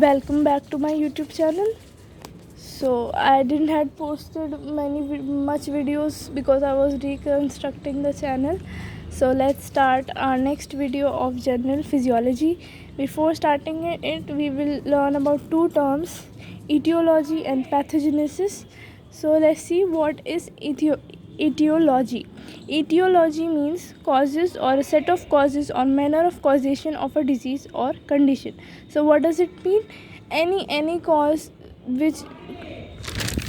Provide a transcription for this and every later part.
Welcome back to my YouTube channel. So I didn't had posted much videos because I was reconstructing the channel. So let's start our next video of general physiology. Before starting it, we will learn about two terms, etiology and pathogenesis. So let's see what is etiology. Etiology means causes or a set of causes or manner of causation of a disease or condition. So what does it mean? Any cause which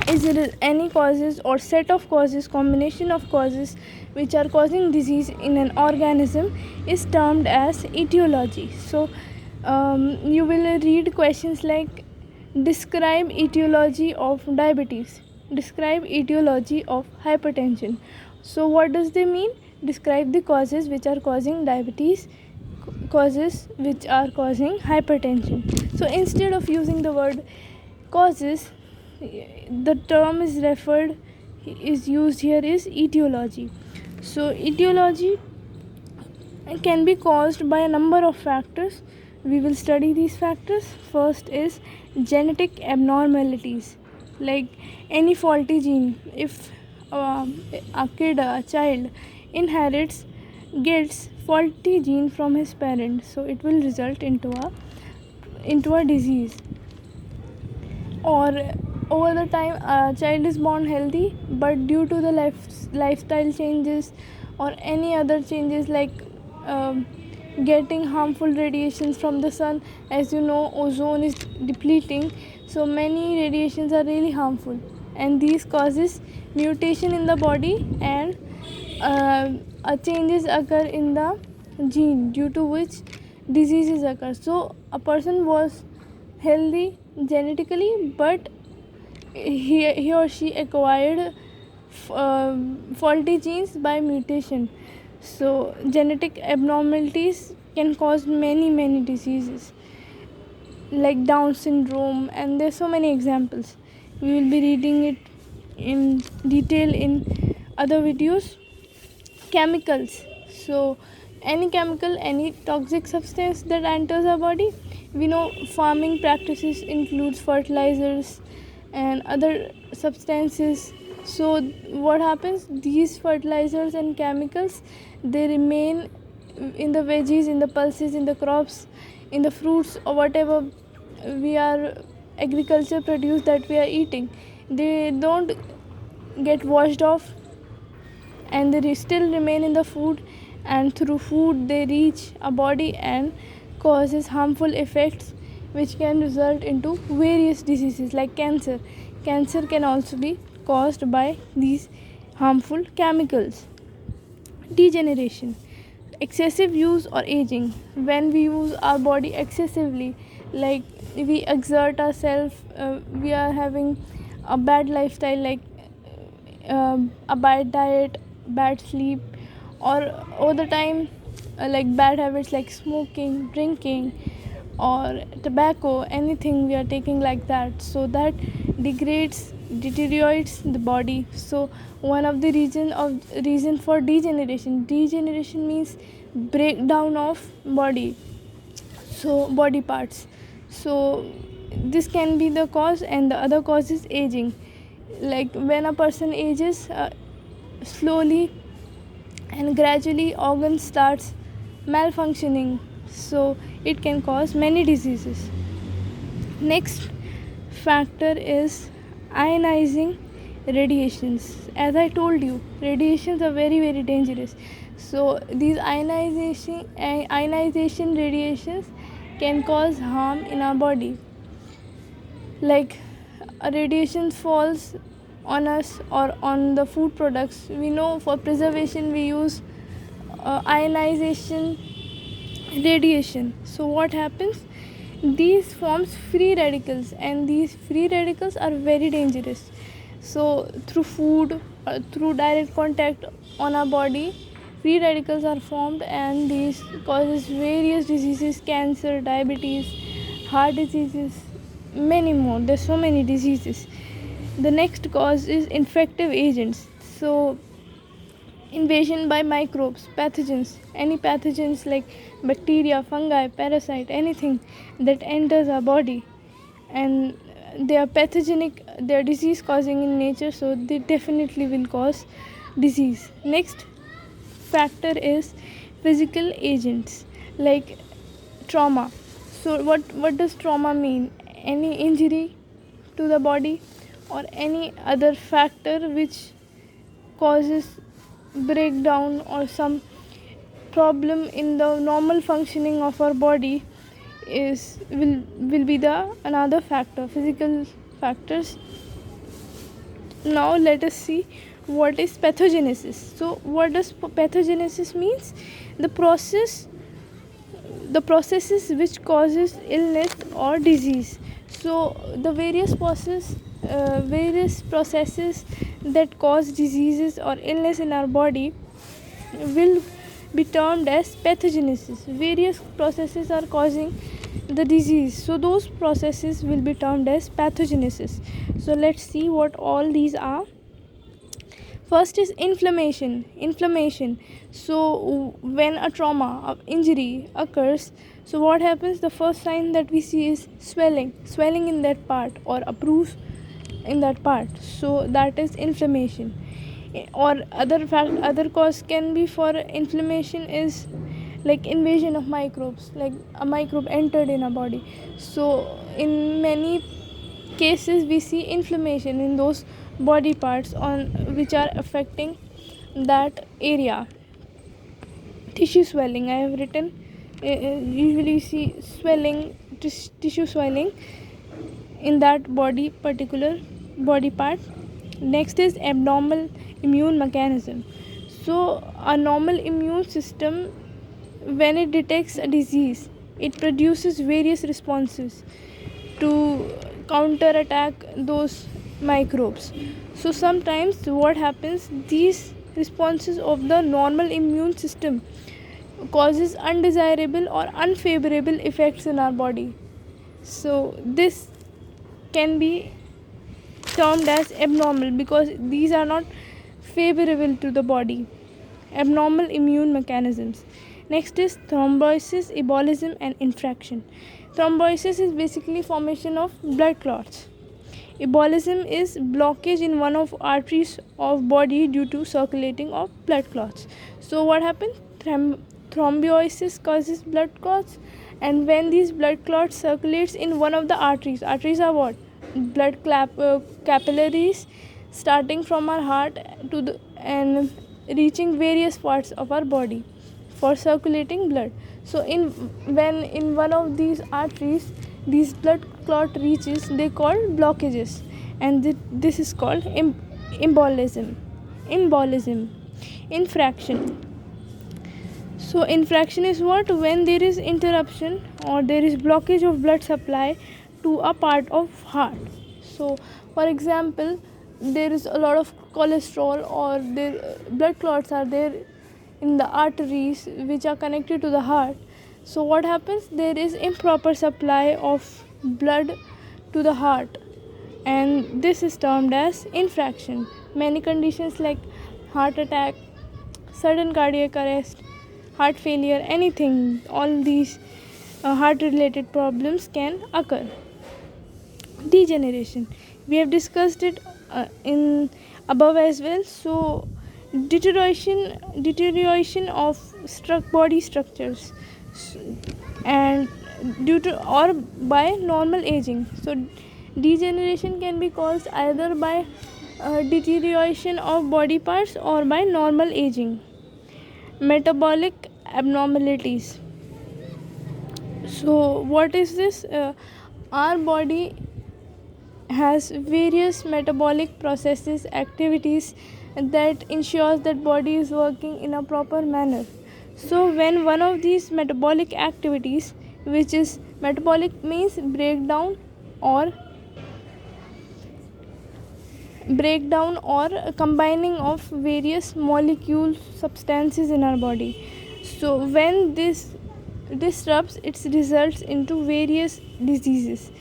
is any causes or set of causes, combination of causes which are causing disease in an organism is termed as etiology. So you will read questions like describe etiology of diabetes, describe etiology of hypertension. So what does they mean? Describe the causes which are causing diabetes, causes which are causing hypertension. So instead of using the word causes, the term is used here is etiology. So etiology can be caused by a number of factors. We will study these factors. First is genetic abnormalities, like any faulty gene. If a child gets faulty gene from his parents, so it will result into a disease. Or over the time a child is born healthy, but due to the lifestyle changes or any other changes like getting harmful radiations from the sun, as you know, ozone is depleting, so many radiations are really harmful, and these causes mutation in the body, and changes occur in the gene, due to which diseases occur. So a person was healthy genetically, but he or she acquired faulty genes by mutation. So genetic abnormalities can cause many diseases like Down syndrome, and there's so many examples. We will be reading it in detail in other videos. Chemicals. So any chemical, any toxic substance that enters our body, we know farming practices includes fertilizers and other substances. So what happens, these fertilizers and chemicals, they remain in the veggies, in the pulses, in the crops, in the fruits, or whatever we are agriculture produce that we are eating. They don't get washed off, and they still remain in the food, and through food they reach a body and causes harmful effects which can result into various diseases like cancer can also be caused by these harmful chemicals. Degeneration, excessive use or aging. When we use our body excessively, like we exert ourselves, we are having a bad lifestyle, like a bad diet, bad sleep, or all the time like bad habits like smoking, drinking, or tobacco, anything we are taking like that, so that deteriorates the body. So one of the reason for degeneration means breakdown of body, so body parts. So this can be the cause, and the other cause is aging. Like when a person ages, slowly and gradually organs starts malfunctioning, so it can cause many diseases. Next factor is ionizing radiations. As I told you, radiations are very dangerous. So these ionization radiations can cause harm in our body. Like a radiation falls on us or on the food products, we know for preservation we use ionization radiation. So what happens, these forms free radicals, and these free radicals are very dangerous. So through food, through direct contact on our body, free radicals are formed, and these causes various diseases, cancer, diabetes, heart diseases, many more. There's so many diseases. The next cause is infective agents. So invasion by microbes, pathogens, any pathogens like bacteria, fungi, parasite, anything that enters our body. and they are pathogenic, they are disease causing in nature, so they definitely will cause disease. Next factor is physical agents like trauma. So what does trauma mean? Any injury to the body or any other factor which causes breakdown or some problem in the normal functioning of our body is will be the another factor, physical factors. Now let us see what is pathogenesis. So what does pathogenesis means? The processes which causes illness or disease. So the various processes that cause diseases or illness in our body will be termed as pathogenesis. Various processes are causing the disease, so those processes will be termed as pathogenesis. So let's see what all these are. First is inflammation. So when a trauma or injury occurs, so what happens? The first sign that we see is swelling in that part or a bruise in that part, so that is inflammation. Or other cause can be for inflammation is like invasion of microbes, like a microbe entered in a body. So in many cases we see inflammation in those body parts on which are affecting that area. Tissue swelling, I have written, usually see tissue swelling in that particular body part. Next is abnormal immune mechanism. So a normal immune system, when it detects a disease, it produces various responses to counterattack those microbes. So sometimes what happens, these responses of the normal immune system causes undesirable or unfavorable effects in our body. So this can be termed as abnormal because these are not favorable to the body. Abnormal immune mechanisms. Next is thrombosis, embolism and infraction. Thrombosis is basically formation of blood clots. Embolism is blockage in one of arteries of body due to circulating of blood clots. So what happens? Thrombosis causes blood clots, and when these blood clots circulates in one of the arteries are what? Blood capillaries starting from our heart to the and reaching various parts of our body for circulating blood. So when in one of these arteries these blood clot reaches, they call blockages, and this is called embolism. Infraction. So infraction is what? When there is interruption or there is blockage of blood supply to a part of heart. So for example, there is a lot of cholesterol or there blood clots are there in the arteries which are connected to the heart. So what happens? There is improper supply of blood to the heart, and this is termed as infraction. Many conditions like heart attack, sudden cardiac arrest, heart failure, anything, all these heart related problems can occur. Degeneration, we have discussed it in above as well. So deterioration of body structures and due to or by normal aging. So degeneration can be caused either by deterioration of body parts or by normal aging. Metabolic abnormalities. So what is this? Our body has various metabolic processes, activities that ensures that body is working in a proper manner. So when one of these metabolic activities, which is metabolic means breakdown or combining of various molecules, substances in our body. So when this disrupts, it results into various diseases.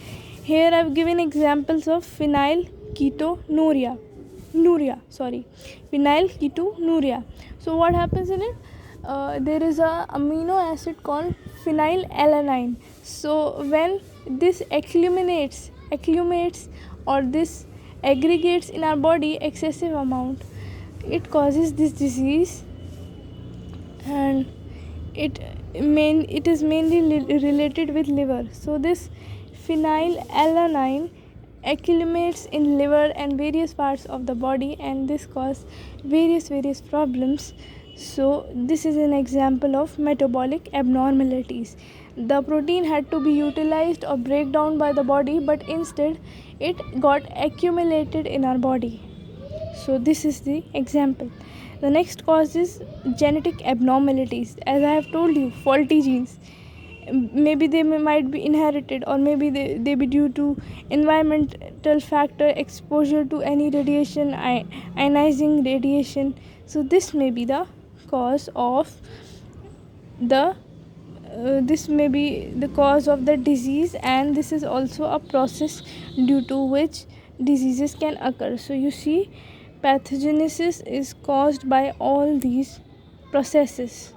Here I've given examples of phenylketonuria. Phenylketonuria. So what happens in it? There is a amino acid called phenylalanine. So when this accumulates accumulates or this aggregates in our body excessive amount, it causes this disease. And it is mainly related with liver. So this phenylalanine accumulates in liver and various parts of the body, and this causes various problems. So this is an example of metabolic abnormalities. The protein had to be utilized or break down by the body, but instead it got accumulated in our body. So this is the example. The next cause is genetic abnormalities. As I have told you, faulty genes. Maybe they might be inherited, or maybe they be due to environmental factor, exposure to any radiation, ionizing radiation. So this may be the cause of the disease, and this is also a process due to which diseases can occur. So you see, pathogenesis is caused by all these processes.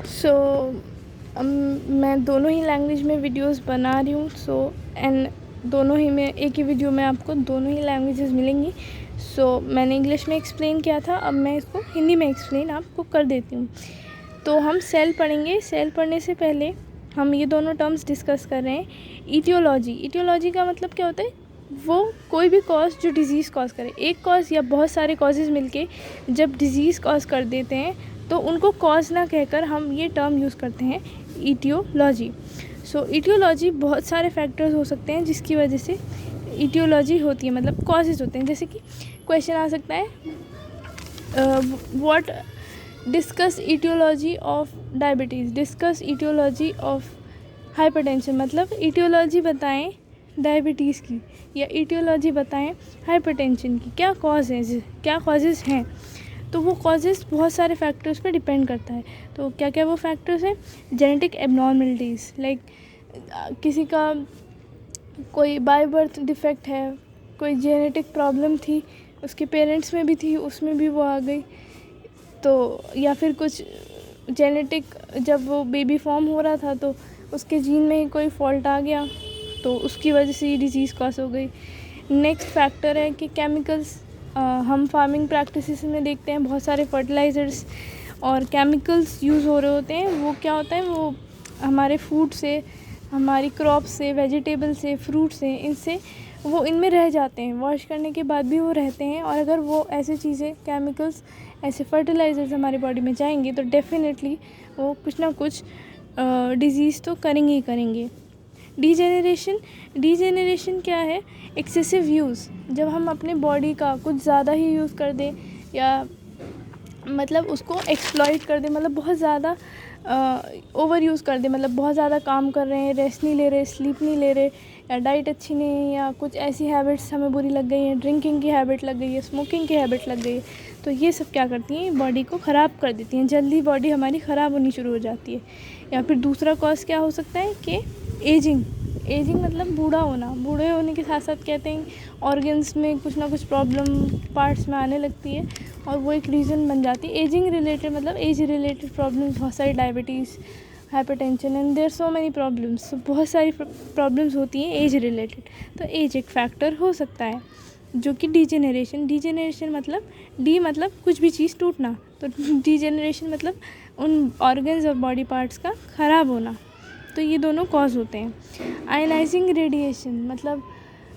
सो मैं दोनों ही language में videos बना रही हूँ. So and दोनों ही में एक ही video में आपको दोनों ही लैंग्वेजेस मिलेंगी. सो मैंने इंग्लिश में एक्सप्लेन किया था, अब मैं इसको हिंदी में एक्सप्लेन आपको कर देती हूँ. तो हम सेल पढ़ेंगे. सेल पढ़ने से पहले हम ये दोनों टर्म्स डिस्कस कर रहे हैं. ईटियोलॉजी. ईटियोलॉजी का मतलब क्या होता है? वो कोई भी कॉज जो डिज़ीज़ कॉज करे. एक कॉज या बहुत सारे कॉजेज़ मिलके जब डिज़ीज़ कॉज कर देते हैं तो उनको कॉज ना कहकर हम ये टर्म यूज़ करते हैं ईटियोलॉजी. सो ईटियोलॉजी बहुत सारे फैक्टर्स हो सकते हैं जिसकी वजह से ईटियोलॉजी होती है, मतलब कॉजेज़ होते हैं. जैसे कि क्वेश्चन आ सकता है, what discuss etiology of diabetes, discuss etiology of hypertension. मतलब ईटियोलॉजी बताएं डायबिटीज़ की, या ईटियोलॉजी बताएं हाइपरटेंशन की. क्या कॉज है, क्या कॉजेज़ हैं. तो वो कॉजेज़ बहुत सारे फैक्टर्स पे डिपेंड करता है. तो क्या क्या वो फैक्टर्स हैं? जेनेटिक एबनॉर्मलिटीज़, लाइक किसी का कोई बाय बर्थ डिफेक्ट है, कोई जेनेटिक प्रॉब्लम थी, उसके पेरेंट्स में भी थी, उसमें भी वो आ गई. तो या फिर कुछ जेनेटिक, जब वो बेबी फॉर्म हो रहा था तो उसके जीन में ही कोई फॉल्ट आ गया, तो उसकी वजह से ये डिज़ीज़ कॉज हो गई. नेक्स्ट फैक्टर है कि केमिकल्स. हम फार्मिंग प्रैक्टिसेस में देखते हैं बहुत सारे फर्टिलाइज़र्स और केमिकल्स यूज़ हो रहे होते हैं. वो क्या होता है, वो हमारे फूड से, हमारी क्रॉप से, वेजिटेबल से, फ्रूट से, इनसे वो इनमें रह जाते हैं. वॉश करने के बाद भी वो रहते हैं, और अगर वो ऐसी चीज़ें, केमिकल्स, ऐसे फर्टिलाइज़र्स हमारी बॉडी में जाएंगे तो डेफिनेटली वो कुछ ना कुछ डिज़ीज़ तो करेंगे ही करेंगे. डिजेनरेशन क्या है? Excessive use. जब हम अपने बॉडी का कुछ ज़्यादा ही यूज़ कर दें, या मतलब उसको एक्सप्लॉइट कर दें, मतलब बहुत ज़्यादा ओवर यूज़ कर दें, मतलब बहुत ज़्यादा काम कर रहे हैं, रेस्ट नहीं ले रहे, स्लीप नहीं ले रहे, या डाइट अच्छी नहीं है, या कुछ ऐसी हैबिट्स हमें बुरी लग गई हैं, ड्रिंकिंग की हैबिट लग गई है, स्मोकिंग की हैबिट लग गई है. तो ये सब क्या करती हैं? बॉडी को ख़राब कर देती हैं. जल्दी बॉडी हमारी ख़राब होनी शुरू हो जाती है. या फिर दूसरा कॉज क्या हो सकता है कि एजिंग. एजिंग मतलब बूढ़ा होना. बूढ़े होने के साथ साथ कहते हैं ऑर्गन्स में कुछ ना कुछ प्रॉब्लम पार्ट्स में आने लगती है, और वो एक रीज़न बन जाती है. एजिंग रिलेटेड, मतलब एज रिलेटेड प्रॉब्लम्स बहुत सारी, diabetes, hypertension, and there so many problems. बहुत सारी प्रॉब्लम्स होती हैं एज रिलेटेड. तो एज एक फैक्टर हो सकता है. जो कि डिजेनरेशन मतलब मतलब कुछ भी चीज़ टूटना, तो डिजेनरेशन मतलब उन ऑर्गन्स और बॉडी पार्ट्स का ख़राब होना. तो ये दोनों कॉज होते हैं. आयनाइजिंग रेडिएशन मतलब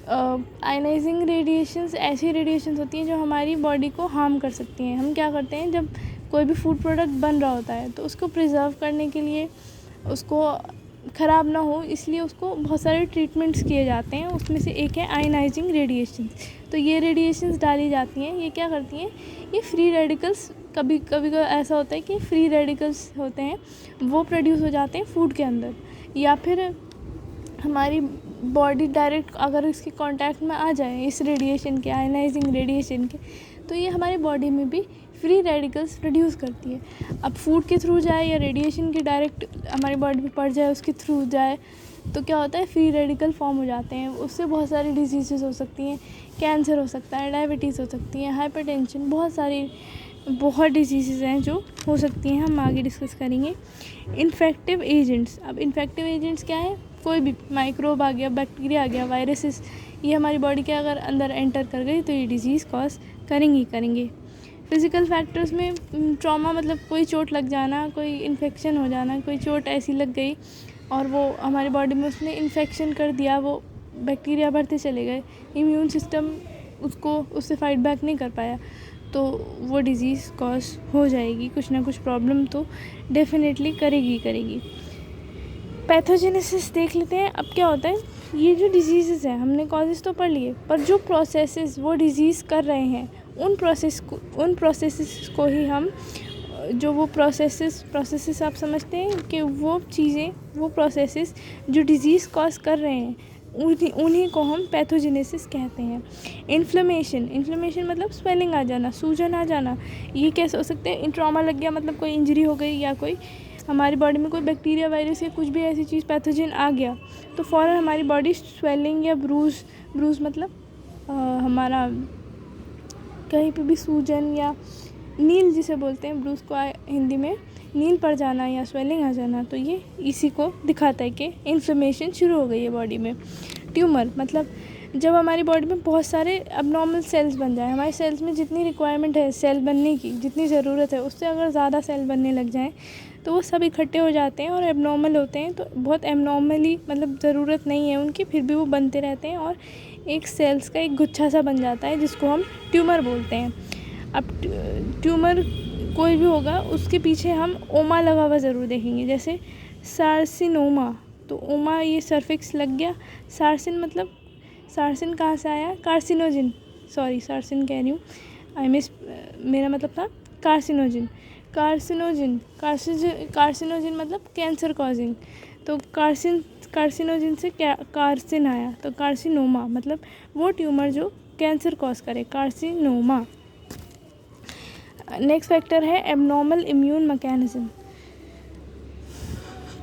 आयनाइजिंग रेडिएशंस ऐसी रेडिएशंस होती हैं जो हमारी बॉडी को हार्म कर सकती हैं. हम क्या करते हैं, जब कोई भी फूड प्रोडक्ट बन रहा होता है तो उसको प्रिजर्व करने के लिए, उसको ख़राब ना हो इसलिए उसको बहुत सारे ट्रीटमेंट्स किए जाते हैं. उसमें से एक है आयनाइजिंग रेडिएशन. तो ये रेडिएशंस डाली जाती हैं. ये क्या करती हैं? ये फ्री रेडिकल्स, कभी कभी ऐसा होता है कि फ्री रेडिकल्स होते हैं, वो प्रोड्यूस हो जाते हैं फूड के अंदर, या फिर हमारी बॉडी डायरेक्ट अगर इसके कांटेक्ट में आ जाए इस रेडिएशन के, आयनाइजिंग रेडिएशन के, तो ये हमारी बॉडी में भी फ्री रेडिकल्स प्रोड्यूस करती है. अब फूड के थ्रू जाए या रेडिएशन के डायरेक्ट हमारी बॉडी पे पड़ जाए, उसके थ्रू जाए, तो क्या होता है? फ्री रेडिकल फॉर्म हो जाते हैं. उससे बहुत सारी डिजीज़ेस हो सकती हैं. कैंसर हो सकता है, डायबिटीज़ हो सकती है, हाइपरटेंशन, बहुत डिजीज़ेस हैं जो हो सकती हैं. हम आगे डिस्कस करेंगे. Infective agents. अब इन्फेक्टिव एजेंट्स क्या है? कोई भी माइक्रोब आ गया, बैक्टीरिया आ गया, वायरसेस, ये हमारी बॉडी के अगर अंदर एंटर कर गई तो ये डिजीज़ कॉज करेंगे। फिज़िकल फैक्टर्स में ट्रॉमा मतलब कोई चोट लग जाना, कोई इन्फेक्शन हो जाना, कोई चोट ऐसी लग गई और वो हमारी बॉडी में उसने इन्फेक्शन कर दिया, वो बैक्टीरिया बढ़ते चले गए, इम्यून सिस्टम उससे फाइट बैक नहीं कर पाया, तो वो डिज़ीज़ कॉज हो जाएगी, कुछ ना कुछ प्रॉब्लम तो डेफिनेटली करेगी। पैथोजेनेसिस देख लेते हैं। अब क्या होता है, ये जो डिजीज़ है हमने कॉजेज़ तो पढ़ लिए, पर जो प्रोसेसेस वो डिज़ीज़ कर रहे हैं उन प्रोसेसेस को ही हम जो वो प्रोसेसेस आप समझते हैं कि वो चीज़ें, वो प्रोसेसेस जो डिज़ीज़ कॉज कर रहे हैं उन्हीं को हम पैथोजेनेसिस कहते हैं। इन्फ्लेमेशन मतलब स्वेलिंग आ जाना, सूजन आ जाना, ये कैसे हो सकते हैं, ट्रॉमा लग गया मतलब कोई इंजरी हो गई या कोई हमारी बॉडी में कोई बैक्टीरिया, वायरस या कुछ भी ऐसी चीज़ पैथोजन आ गया तो फ़ौरन हमारी बॉडी स्वेलिंग या ब्रूज मतलब हमारा कहीं पे भी सूजन या नील जिसे बोलते हैं, ब्रूज को हिंदी में नील पड़ जाना या स्वेलिंग आ जाना, तो ये इसी को दिखाता है कि इन्फ्लेमेशन शुरू हो गई है बॉडी में। ट्यूमर मतलब जब हमारी बॉडी में बहुत सारे अबनॉर्मल सेल्स बन जाए, हमारे सेल्स में जितनी रिक्वायरमेंट है सेल बनने की, जितनी ज़रूरत है उससे अगर ज़्यादा सेल बनने लग जाएँ तो वो सब इकट्ठे हो जाते हैं और एबनॉर्मल होते हैं, तो बहुत एबनॉर्मली मतलब ज़रूरत नहीं है उनकी, फिर भी वो बनते रहते हैं और एक सेल्स का एक गुच्छा सा बन जाता है जिसको हम ट्यूमर बोलते हैं। अब ट्यूमर कोई भी होगा उसके पीछे हम ओमा लगा हुआ ज़रूर देखेंगे, जैसे सार्सिनोमा, तो ओमा ये सर्फिक्स लग गया। सार्सिन कहाँ से आया, कार्सिनोजिन, सॉरी सार्सिन कह रही हूँ, मेरा मतलब था कार्सिनोजिन मतलब कैंसर कॉजिंग, तो कार्सिनोजिन से कार्सिन आया, तो कार्सिनोमा मतलब वो ट्यूमर जो कैंसर कॉज करे, कार्सिनोमा। नेक्स्ट फैक्टर है एबनॉर्मल इम्यून मैकेनिज्म।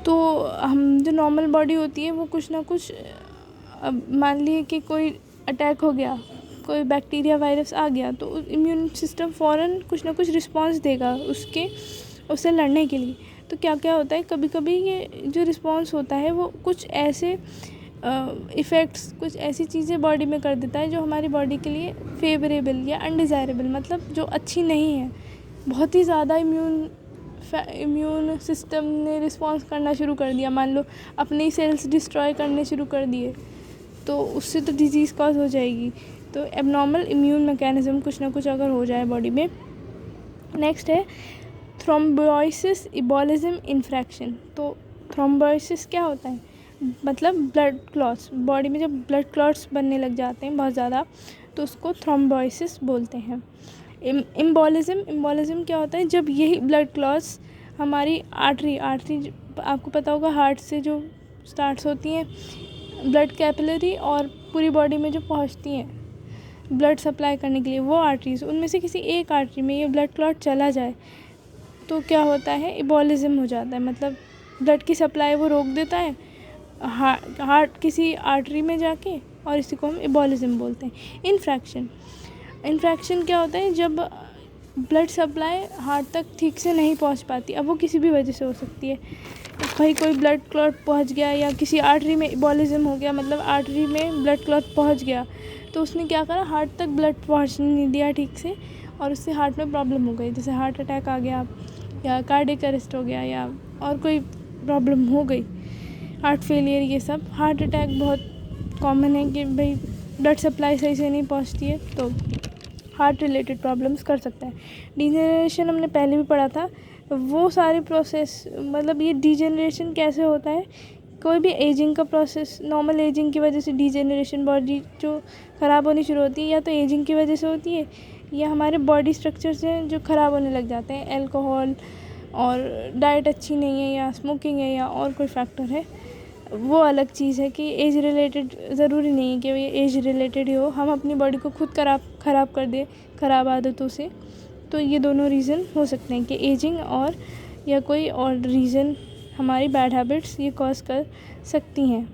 तो हम जो नॉर्मल बॉडी होती है वो कुछ ना कुछ, अब मान लिए कि कोई अटैक हो गया, कोई बैक्टीरिया वायरस आ गया, तो इम्यून सिस्टम फ़ौरन कुछ ना कुछ रिस्पांस देगा उससे लड़ने के लिए। तो क्या क्या होता है, कभी कभी ये जो रिस्पांस होता है वो कुछ ऐसे इफ़ेक्ट्स, कुछ ऐसी चीज़ें बॉडी में कर देता है जो हमारी बॉडी के लिए फेवरेबल या अनडिज़ायरेबल, मतलब जो अच्छी नहीं है। बहुत ही ज़्यादा इम्यून सिस्टम ने रिस्पांस करना शुरू कर दिया, मान लो अपने ही सेल्स डिस्ट्रॉय करने शुरू कर दिए, तो उससे तो डिजीज़ कॉज हो जाएगी। तो एबनॉर्मल इम्यून मैकेनिज्म कुछ ना कुछ अगर हो जाए बॉडी में। नेक्स्ट है थ्रोम्बोसिस, इबोलिज्म, इन्फ्रैक्शन। तो थ्रोम्बोसिस क्या होता है, मतलब ब्लड क्लॉट्स, बॉडी में जब ब्लड क्लॉट्स बनने लग जाते हैं बहुत ज़्यादा तो उसको थ्रोम्बोसिस बोलते हैं। इम्बोलिज्म क्या होता है, जब यही ब्लड क्लॉट्स हमारी आर्टरी आपको पता होगा हार्ट से जो स्टार्ट्स होती हैं, ब्लड कैपिलरी और पूरी बॉडी में जो पहुंचती हैं ब्लड सप्लाई करने के लिए, वो आर्टरीज, उनमें से किसी एक आर्टरी में ये ब्लड क्लॉट चला जाए तो क्या होता है, इबोलिज्म हो जाता है, मतलब ब्लड की सप्लाई वो रोक देता है हार्ट किसी आर्टरी में जाके, और इसी को हम इबोलिज्म बोलते हैं। इन्फ्रैक्शन क्या होता है, जब ब्लड सप्लाई हार्ट तक ठीक से नहीं पहुंच पाती, अब वो किसी भी वजह से हो सकती है, भाई कोई ब्लड क्लॉट पहुंच गया या किसी आर्टरी में इबोलिज्म हो गया, मतलब आर्टरी में ब्लड क्लॉट पहुंच गया तो उसने क्या करा, हार्ट तक ब्लड पहुंचने नहीं दिया ठीक से, और उससे हार्ट में प्रॉब्लम हो गई, जैसे हार्ट अटैक आ गया या कार्डियक अरेस्ट हो गया या और कोई प्रॉब्लम हो गई, हार्ट फेलियर, ये सब। हार्ट अटैक बहुत कॉमन है कि भाई ब्लड सप्लाई सही से नहीं पहुंचती है, तो हार्ट रिलेटेड प्रॉब्लम्स कर सकता है। डिजेनरेशन हमने पहले भी पढ़ा था, वो सारे प्रोसेस, मतलब ये डिजेनरेशन कैसे होता है, कोई भी एजिंग का प्रोसेस, नॉर्मल एजिंग की वजह से डिजेनरेशन, बॉडी जो ख़राब होनी शुरू होती है, या तो एजिंग की वजह से होती है या हमारे बॉडी स्ट्रक्चर्स हैं जो ख़राब होने लग जाते हैं, अल्कोहल और डाइट अच्छी नहीं है या स्मोकिंग है या और कोई फैक्टर है, वो अलग चीज़ है कि एज रिलेटेड, ज़रूरी नहीं है कि ये एज रिलेटेड ही हो, हम अपनी बॉडी को खुद ख़राब कर दे ख़राब आदतों से। तो ये दोनों रीज़न हो सकते हैं कि एजिंग और या कोई और रीज़न हमारी बैड हैबिट्स ये कॉज कर सकती हैं।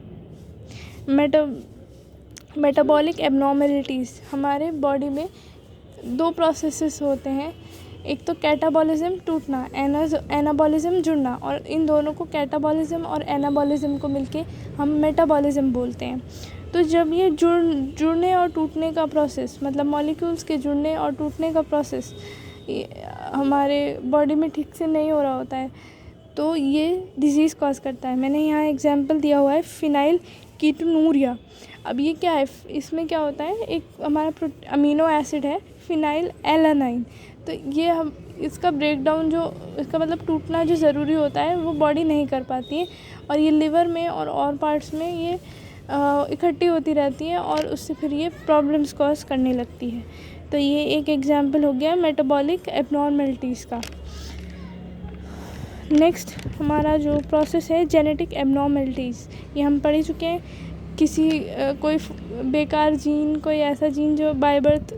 मेटाबॉलिक एबनॉर्मलिटीज़, हमारे बॉडी में दो प्रोसेसेस होते हैं एक तो कैटाबॉलिज्म टूटना, एनाबॉलिज्म जुड़ना, और इन दोनों को कैटाबॉलिज्म और एनाबॉलिज्म को मिलके हम मेटाबॉलिज्म बोलते हैं। तो जब ये जुड़ने और टूटने का प्रोसेस, मतलब मॉलिक्यूल्स के जुड़ने और टूटने का प्रोसेस हमारे बॉडी में ठीक से नहीं हो रहा होता है तो ये डिज़ीज़ कॉज करता है। मैंने यहाँ एग्जांपल दिया हुआ है फिनाइल कीटोनूरिया। अब ये क्या है, इसमें क्या होता है, एक हमारा अमीनो एसिड है फिनाइल एलानाइन, तो ये हम इसका ब्रेकडाउन, जो इसका मतलब टूटना जो ज़रूरी होता है वो बॉडी नहीं कर पाती है, और ये लिवर में और पार्ट्स में ये इकट्ठी होती रहती है और उससे फिर ये प्रॉब्लम्स कॉज करने लगती है। तो ये एक एग्जांपल हो गया मेटाबॉलिक एबनॉर्मलिटीज़ का। नेक्स्ट हमारा जो प्रोसेस है जेनेटिक एबनॉर्मलिटीज़, ये हम पढ़ ही चुके हैं। किसी कोई बेकार जीन, कोई ऐसा जीन जो बाय बर्थ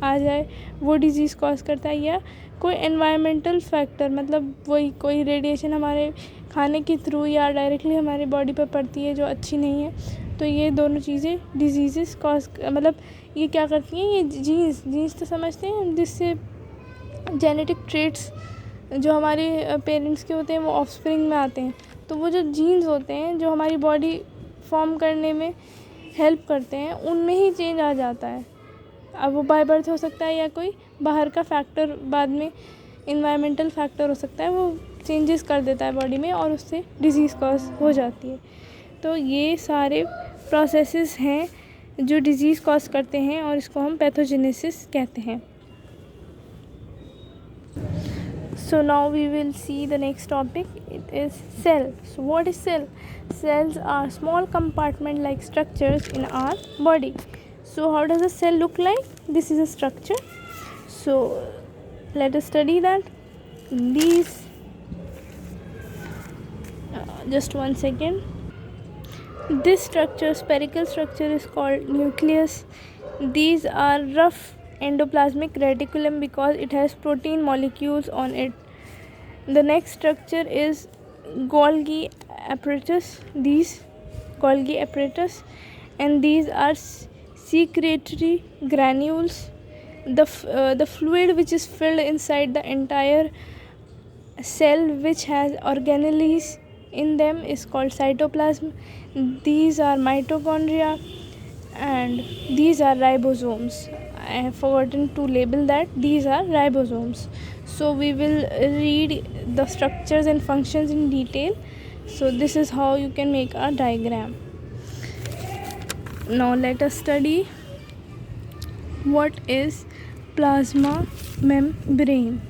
आ जाए वो डिज़ीज़ कॉज करता है, या कोई एनवायरमेंटल फैक्टर, मतलब वही कोई रेडिएशन हमारे खाने के थ्रू या डायरेक्टली हमारी बॉडी पर पड़ती है जो अच्छी नहीं है, तो ये दोनों चीज़ें डिजीज़ कॉज, मतलब ये क्या करती हैं, ये जीन्स तो समझते हैं, जिससे जेनेटिक ट्रेट्स जो हमारे पेरेंट्स के होते हैं वो ऑफस्प्रिंग में आते हैं। तो वो जो जीन्स होते हैं जो हमारी बॉडी फॉर्म करने में हेल्प करते हैं, उनमें ही चेंज आ जाता है। अब वो बाय बर्थ हो सकता है या कोई बाहर का फैक्टर, बाद में इन्वायरमेंटल फैक्टर हो सकता है, वो चेंजेस कर देता है बॉडी में और उससे डिज़ीज़ कॉज हो जाती है। तो ये सारे प्रोसेसेस हैं जो डिज़ीज़ कॉज करते हैं और इसको हम पैथोजेनेसिस कहते हैं। So now we will see the next topic. It is cell. So what is cell? Cells are small compartment-like structures in our body. So how does a cell look like? This is a structure. So let us study that. These, just one second. This structure, spherical structure, is called nucleus. These are rough endoplasmic reticulum because it has protein molecules on it. The next structure is Golgi apparatus. These Golgi apparatus, and these are secretory granules. The fluid which is filled inside the entire cell, which has organelles in them, is called cytoplasm. These are mitochondria, and these are ribosomes. I have forgotten to label that these are ribosomes. So we will read the structures and functions in detail. So this is how you can make a diagram. Now let us study what is plasma membrane.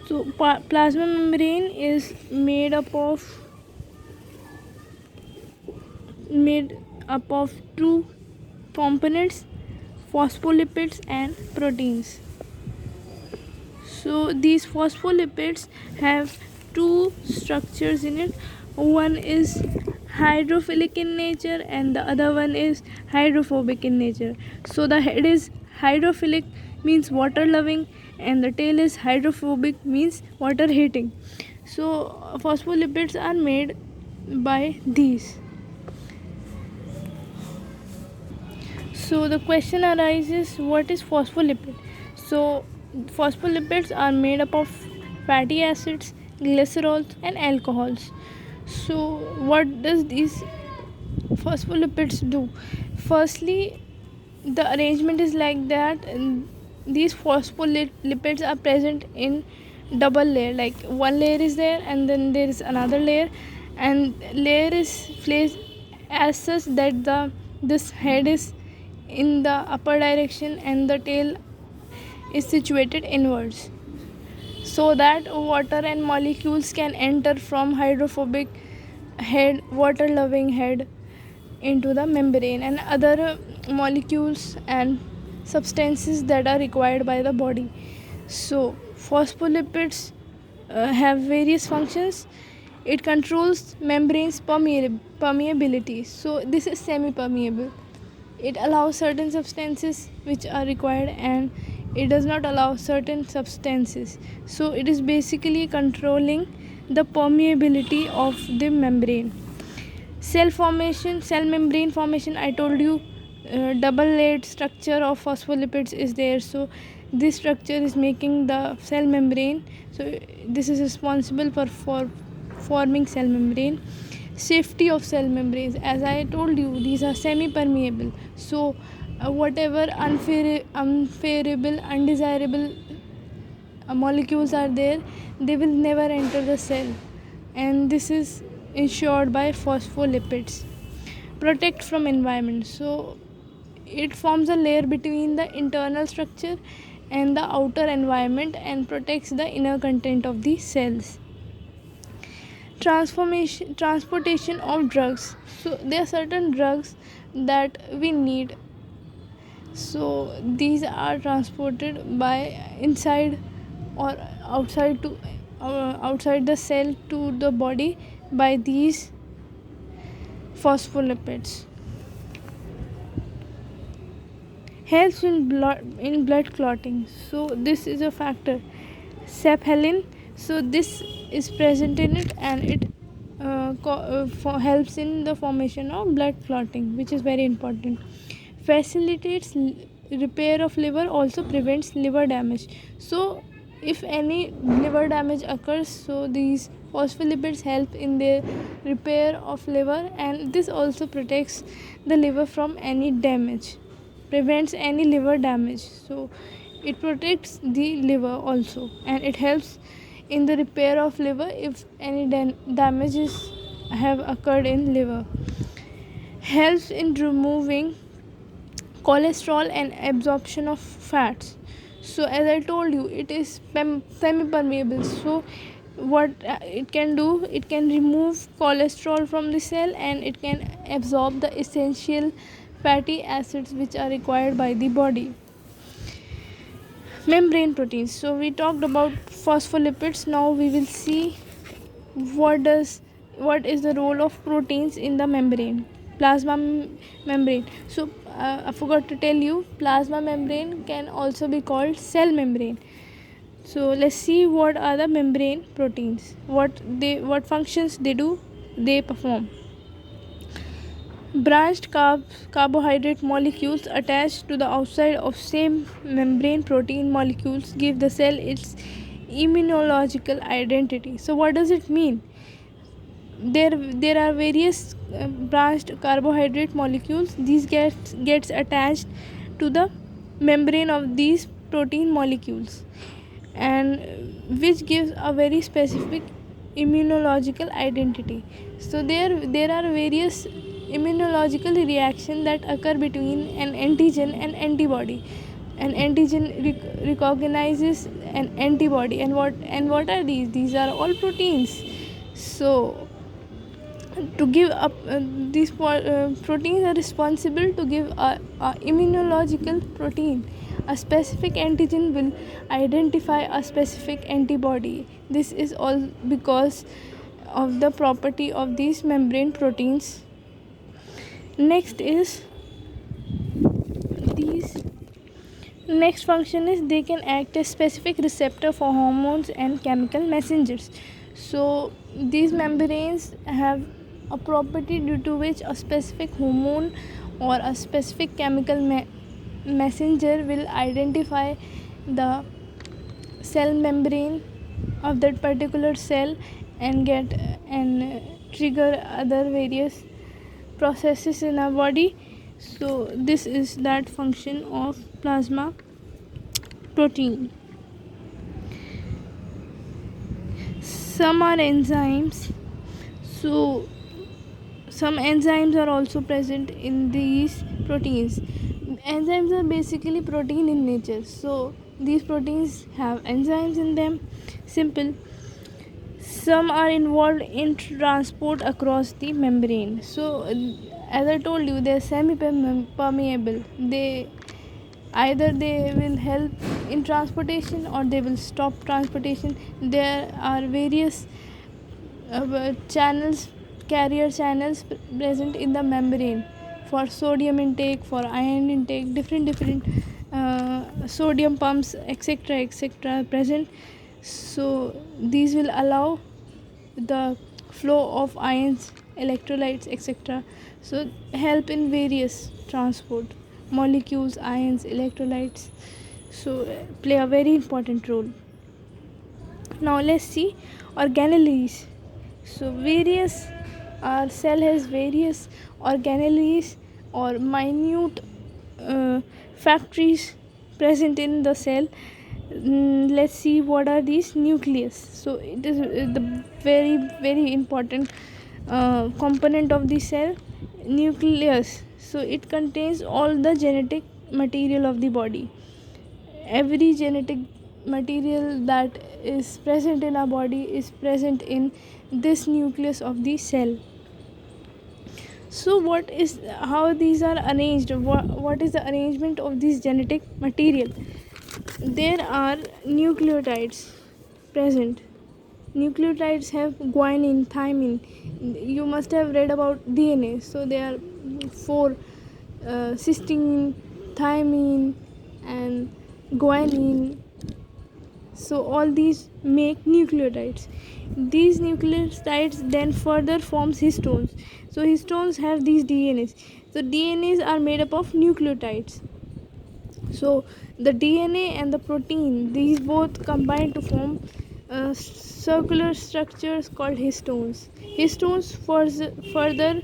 So plasma membrane is made up of two components, phospholipids and proteins. So these phospholipids have two structures in it. One is hydrophilic in nature and the other one is hydrophobic in nature. So the head is hydrophilic, means water loving, and the tail is hydrophobic, means water hating. So phospholipids are made by these. So the question arises, what is phospholipid? So phospholipids are made up of fatty acids, glycerols and alcohols. So what does these phospholipids do? Firstly, the arrangement is like that. These phospholipids are present in double layer, like one layer is there and then there is another layer, and layer is placed as such that this head is in the upper direction and the tail is situated inwards, so that water and molecules can enter from hydrophobic head, water loving head, into the membrane, and other molecules and substances that are required by the body. So phospholipids have various functions. It controls membrane's permeability. So this is semi-permeable. It allows certain substances which are required and it does not allow certain substances. So it is basically controlling the permeability of the membrane. Cell formation, cell membrane formation, I told you double layered structure of phospholipids is there. So This structure is making the cell membrane, so this is responsible for forming cell membrane. Safety of cell membranes, as I told you, these are semi permeable, so whatever unfavorable, undesirable molecules are there, they will never enter the cell, and this is ensured by phospholipids. Protect from environment, so it forms a layer between the internal structure and the outer environment and protects the inner content of the cells. Transportation of drugs, so there are certain drugs that we need, so these are transported by inside or outside the cell to the body by these phospholipids. Helps in blood clotting, so this is a factor. Saphalin, so this is present in it, and it helps in the formation of blood clotting, which is very important. Facilitates repair of liver, also prevents liver damage. So if any liver damage occurs, so these phospholipids help in the repair of liver, and this also protects the liver from any damage, prevents any liver damage. So it protects the liver also, and it helps in the repair of liver if any damages have occurred in liver. Helps in removing cholesterol and absorption of fats, so as I told you, it is semi permeable, so what it can do, it can remove cholesterol from the cell, and it can absorb the essential fatty acids which are required by the body. Membrane proteins, so we talked about phospholipids, now we will see what is the role of proteins in the membrane. Plasma membrane, so I forgot to tell you, plasma membrane can also be called cell membrane. So let's see what are the membrane proteins, what functions they perform. Branched carbohydrate molecules attached to the outside of same membrane protein molecules give the cell its immunological identity. So what does it mean? There are various branched carbohydrate molecules. These gets attached to the membrane of these protein molecules, and which gives a very specific immunological identity. So there are various immunological reactions that occur between an antigen and antibody. An antigen recognizes an antibody, and what are these are all proteins. So to give up these proteins are responsible to give a immunological protein. A specific antigen will identify a specific antibody. This is all because of the property of these membrane proteins. Next is these next function is they can act as specific receptor for hormones and chemical messengers. So these membranes have a property due to which a specific hormone or a specific chemical messenger will identify the cell membrane of that particular cell and get and trigger other various processes in our body. So this is that function of plasma protein. Some are enzymes, so some enzymes are also present in these proteins. Enzymes are basically protein in nature, so these proteins have enzymes in them. Simple. Some are involved in transport across the membrane, so as I told you, they are semi permeable. Either they will help in transportation or they will stop transportation. There are various carrier channels present in the membrane for sodium intake, for iron intake, different sodium pumps, etc present. So these will allow the flow of ions, electrolytes, etc. So help in various transport molecules, ions, electrolytes. so play a very important role. Now let's see organelles. So various, our cell has various organelles or minute factories present in the cell. Let's see what are these. Nucleus. So it is the very very important component of the cell, nucleus. So it contains all the genetic material of the body. Every genetic material that is present in our body is present in this nucleus of the cell. So what is, how these are arranged, what is the arrangement of this genetic material? There are nucleotides present. Nucleotides have guanine, thymine. You must have read about DNA. So there are four: cysteine, thymine, and guanine. So all these make nucleotides. These nucleotides then further forms histones. So histones have these DNAs. So DNAs are made up of nucleotides. So the DNA and the protein, these both combine to form circular structures called histones. Histones further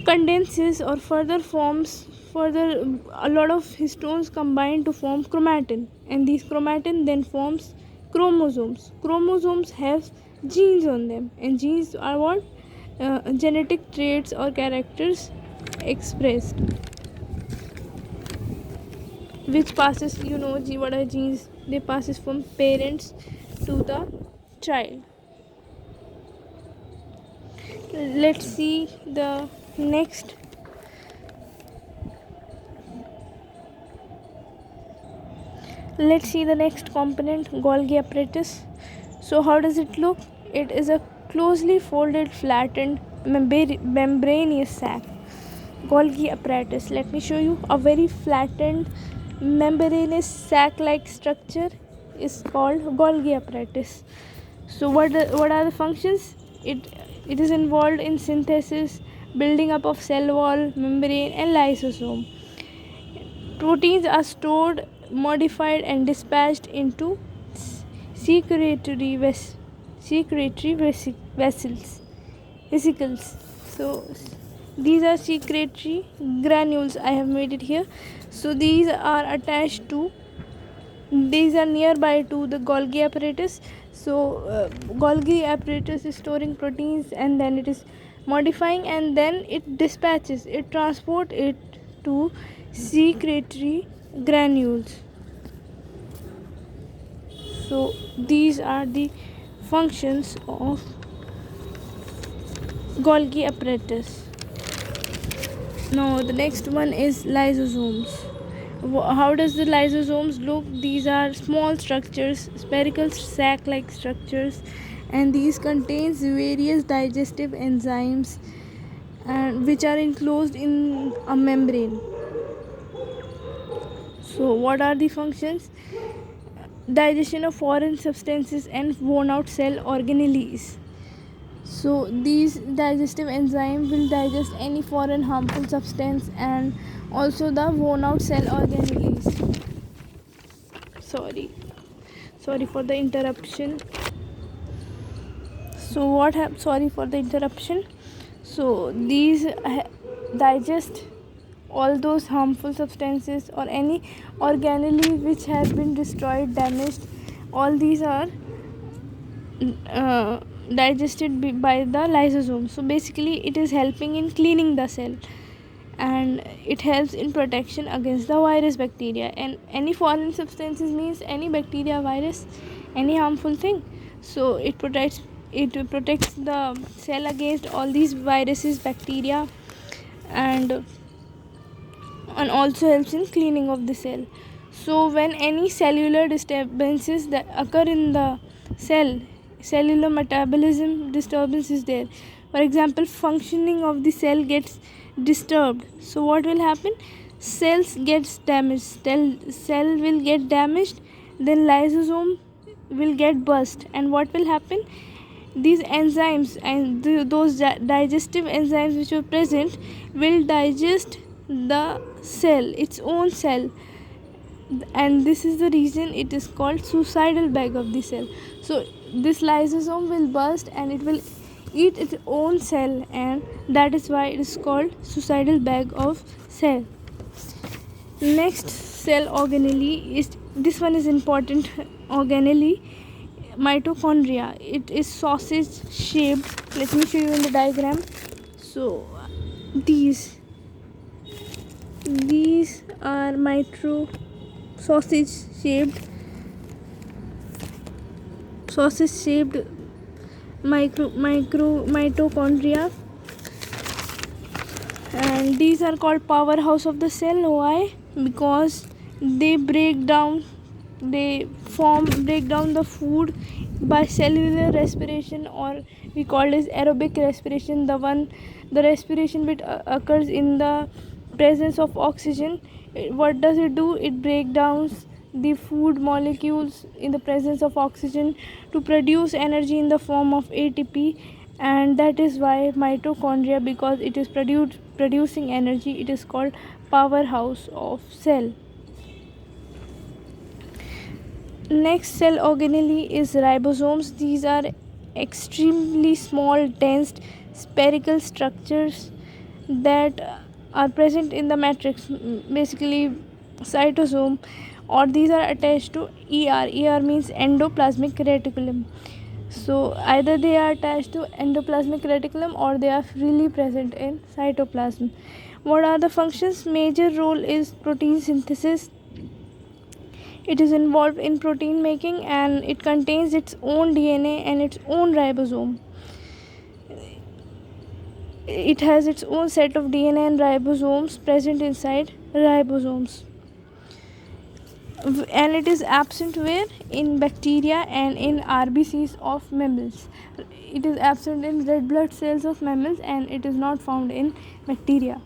condenses or further forms, further a lot of histones combine to form chromatin, and these chromatin then forms chromosomes. Chromosomes have genes on them, and genes are what, genetic traits or characters expressed, which passes, you know, what are genes? They passes from parents to the child. Let's see the next. Let's see the next component, Golgi apparatus. So how does it look? It is a closely folded, flattened, membranous sac. Golgi apparatus. Let me show you. A very flattened, membranous sac-like structure is called Golgi apparatus. So what are the functions? It is involved in synthesis, building up of cell wall, membrane, and lysosome. Proteins are stored, modified, and dispatched into secretory vesicles. So these are secretory granules. I have made it here. So these are attached to, these are nearby to the Golgi apparatus. So Golgi apparatus is storing proteins, and then it is modifying, and then it dispatches, it transport it to secretory granules. So these are the functions of Golgi apparatus. Now the next one is lysosomes. How does the lysosomes look? These are small structures, spherical sac-like structures, and these contains various digestive enzymes, and which are enclosed in a membrane. So what are the functions? Digestion of foreign substances and worn out cell organelles. So these digestive enzymes will digest any foreign harmful substance, and also the worn out cell organelles. Sorry for the interruption. So sorry for the interruption. So these digest all those harmful substances or any organelle which has been destroyed, damaged. All these are digested by the lysosome. So basically it is helping in cleaning the cell, and it helps in protection against the virus, bacteria, and any foreign substances means any bacteria, virus, any harmful thing. So it protects the cell against all these viruses, bacteria, and also helps in cleaning of the cell. So when any cellular disturbances that occur in the cell, cellular metabolism disturbance is there, for example, functioning of the cell gets disturbed. So what will happen? Cells gets damaged, cell will get damaged, then lysosome will get burst, and what will happen? These enzymes and those digestive enzymes which were present will digest the cell, its own cell, and this is the reason it is called suicidal bag of the cell. So this lysosome will burst and it will eat its own cell, and that is why it is called suicidal bag of cell. Next cell organelle is, this one is important, organelle, mitochondria. It is sausage shaped. Let me show you in the diagram. So these are sausage shaped mitochondria, and these are called powerhouse of the cell. Why? Because they break down the food by cellular respiration, or we call it aerobic respiration, the respiration which occurs in the presence of oxygen. What does it do? It breaks down the food molecules in the presence of oxygen to produce energy in the form of ATP, and that is why mitochondria, because it is producing energy, it is called powerhouse of cell. Next cell organelle is ribosomes. These are extremely small, dense, spherical structures that are present in the matrix, basically cytosome, or these are attached to ER. ER means endoplasmic reticulum. So either they are attached to endoplasmic reticulum or they are freely present in cytoplasm. What are the functions? Major role is protein synthesis. It is involved in protein making, and it contains its own DNA and its own ribosome. It has its own set of DNA and ribosomes present inside ribosomes. And it is absent where? In bacteria and in RBCs of mammals. It is absent in red blood cells of mammals, and it is not found in bacteria.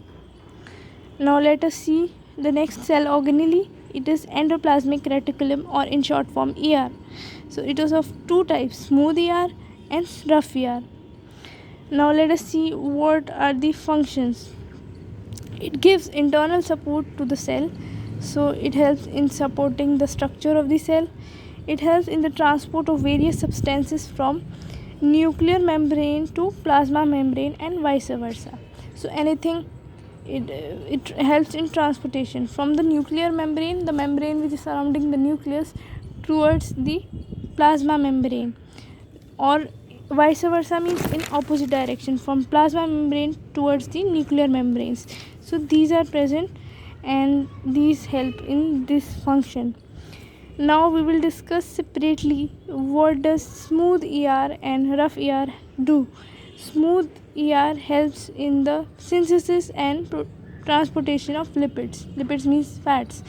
Now let us see the next cell organelle. It is endoplasmic reticulum, or in short form ER. So it is of two types, smooth ER and rough ER. Now let us see what are the functions. It gives internal support to the cell, so it helps in supporting the structure of the cell. It helps in the transport of various substances from nuclear membrane to plasma membrane and vice versa. So anything, it helps in transportation from the nuclear membrane, the membrane which is surrounding the nucleus, towards the plasma membrane, or vice versa, means in opposite direction, from plasma membrane towards the nuclear membranes. So these are present and these help in this function. Now we will discuss separately what does smooth ER and rough ER do. Smooth ER helps in the synthesis and transportation of lipids. Lipids means fats.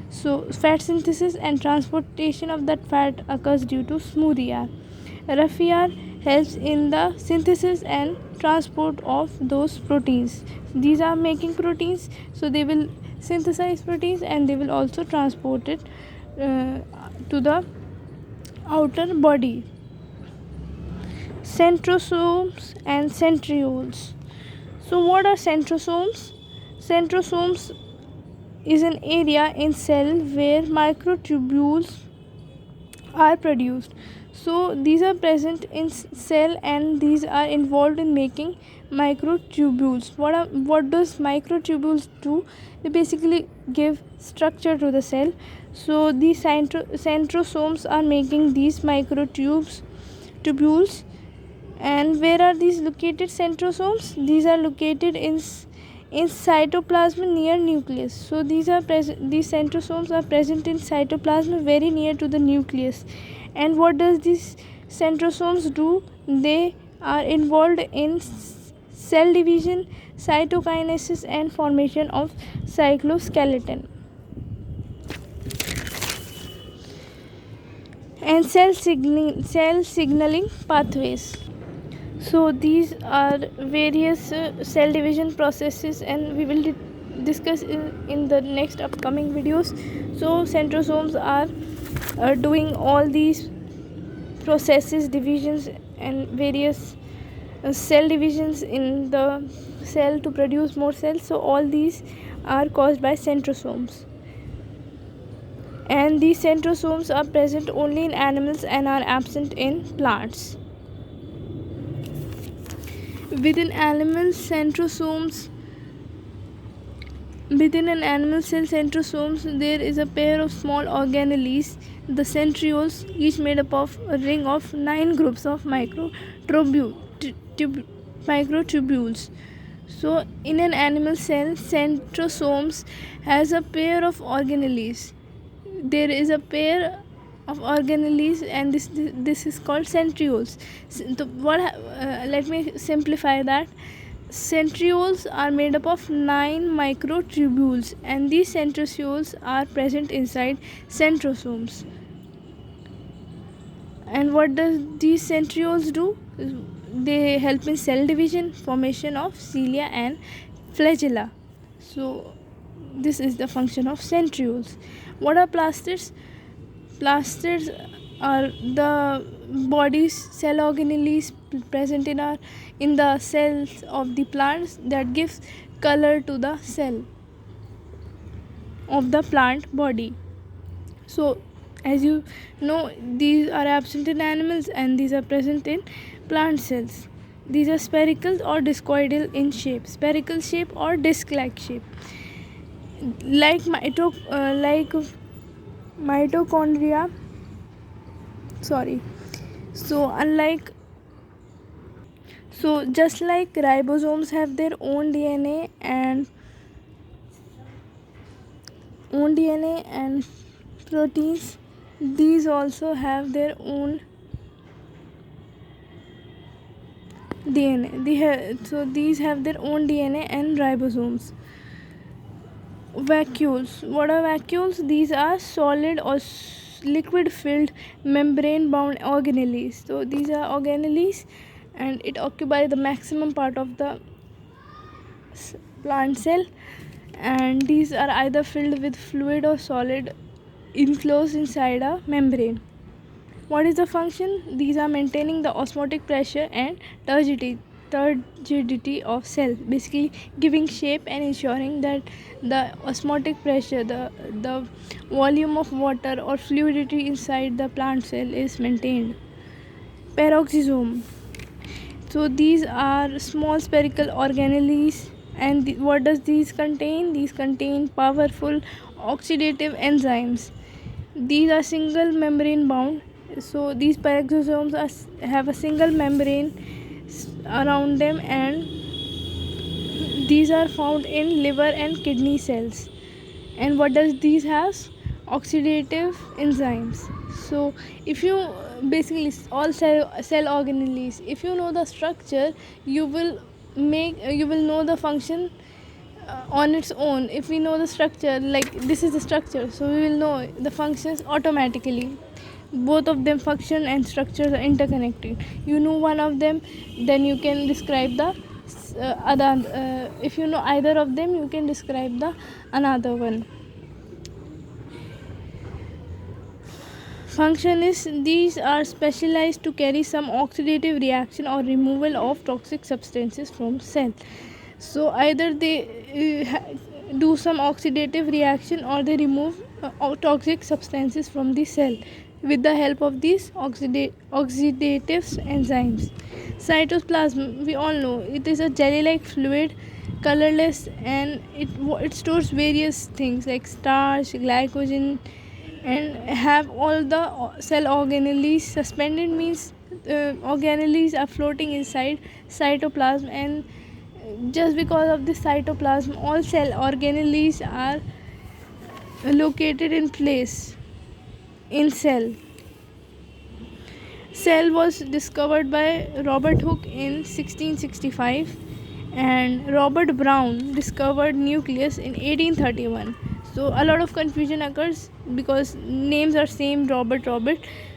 So fat synthesis and transportation of that fat occurs due to smooth ER. Rough ER helps in the synthesis and transport of those proteins. These are making proteins, so they will synthesize proteins and they will also transport it to the outer body. Centrosomes and centrioles. So what are centrosomes? Centrosomes is an area in cell where microtubules are produced. So these are present in cell and these are involved in making microtubules. What does microtubules do? They basically give structure to the cell. So these centrosomes are making these microtubules. And where are these located, centrosomes? These are located in cytoplasm near nucleus. So these centrosomes are present in cytoplasm very near to the nucleus. And what does these centrosomes do? They are involved in cell division, cytokinesis, and formation of cytoskeleton. And cell signaling pathways. So these are various cell division processes, and we will discuss in the next upcoming videos. So centrosomes are doing all these processes, divisions, and various cell divisions in the cell to produce more cells. So all these are caused by centrosomes. and these centrosomes are present only in animals and are absent in plants. Within animal centrosomes, within an animal cell centrosomes, there is a pair of small organelles, the centrioles, each made up of a ring of 9 groups of microtubules. So, in an animal cell, centrosomes has a pair of organelles. There is a pair of organelles, and this is called centrioles. Let me simplify that. Centrioles are made up of 9 microtubules, and these centrioles are present inside centrosomes. And what does these centrioles do? They help in cell division, formation of cilia and flagella. So this is the function of centrioles. What are plastids? Plastids are the body's cell organelles present in the cells of the plants that gives color to the cell of the plant body. So as you know, these are absent in animals and these are present in plant cells. These are spherical or discoidal in shape, spherical shape or disc-like shape, like mitochondria. So just like ribosomes have their own DNA and proteins, these also have their own DNA. So these have their own DNA and ribosomes. Vacuoles. What are vacuoles? These are solid or liquid filled membrane bound organelles. So these are organelles and it occupies the maximum part of the plant cell, and these are either filled with fluid or solid enclosed inside a membrane. What is the function? These are maintaining the osmotic pressure and turgidity of cell, basically giving shape and ensuring that the osmotic pressure, the volume of water or fluidity inside the plant cell is maintained. Peroxisome. So these are small spherical organelles, and what does these contain? These contain powerful oxidative enzymes. These are single membrane bound. So these peroxisomes have a single membrane around them, and these are found in liver and kidney cells. And what does these have? Oxidative enzymes. So if you basically all cell organelles, if you know the structure, you will know the function on its own. If we know the structure, like this is the structure, so we will know the functions automatically. Both of them function and structures are interconnected. You know one of them, then you can describe the other. If you know either of them, you can describe the another one. Function is these are specialized to carry some oxidative reaction or removal of toxic substances from cell. So either they do some oxidative reaction or they remove toxic substances from the cell with the help of these oxidative enzymes. Cytoplasm, we all know, it is a jelly-like fluid, colorless, and it stores various things like starch, glycogen, and have all the cell organelles suspended, means organelles are floating inside cytoplasm, and just because of this cytoplasm, all cell organelles are located in place in cell. Cell was discovered by Robert Hooke in 1665, and Robert Brown discovered nucleus in 1831. So a lot of confusion occurs because names are same, Robert.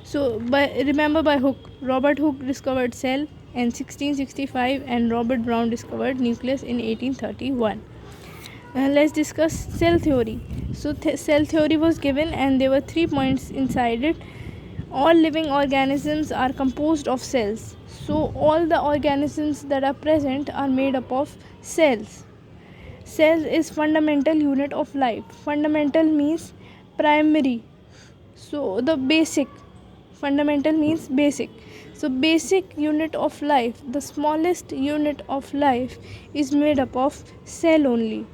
So remember by Hooke, Robert Hooke discovered cell in 1665 and Robert Brown discovered nucleus in 1831. Let's discuss cell theory. So cell theory was given and there were 3 points inside it. All living organisms are composed of cells. So all the organisms that are present are made up of cells. Cell is fundamental unit of life. Fundamental means primary. So the basic, fundamental means basic. So basic unit of life, the smallest unit of life is made up of cell only.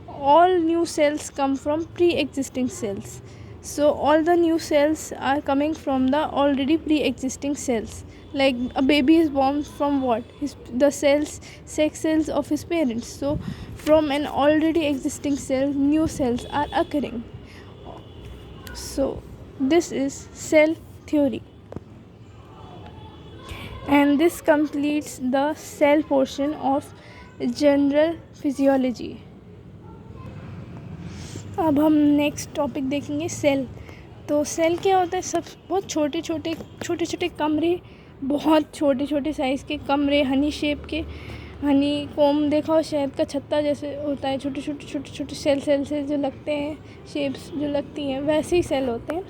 All new cells come from pre-existing cells. So all the new cells are coming from the already pre-existing cells. Like a baby is born from what? The cells, sex cells of his parents. So from an already existing cell, new cells are occurring. So this is cell theory, and this completes the cell portion of general physiology. अब हम next topic देखेंगे cell. तो cell क्या होता है? सब बहुत छोटे छोटे कमरे, बहुत छोटे छोटे साइज़ के कमरे, हनी शेप के. हनी कोम देखा हो, शहद का छत्ता जैसे होता है, छोटे छोटे सेल से जो लगते हैं, शेप्स जो लगती हैं, वैसे ही सेल होते हैं.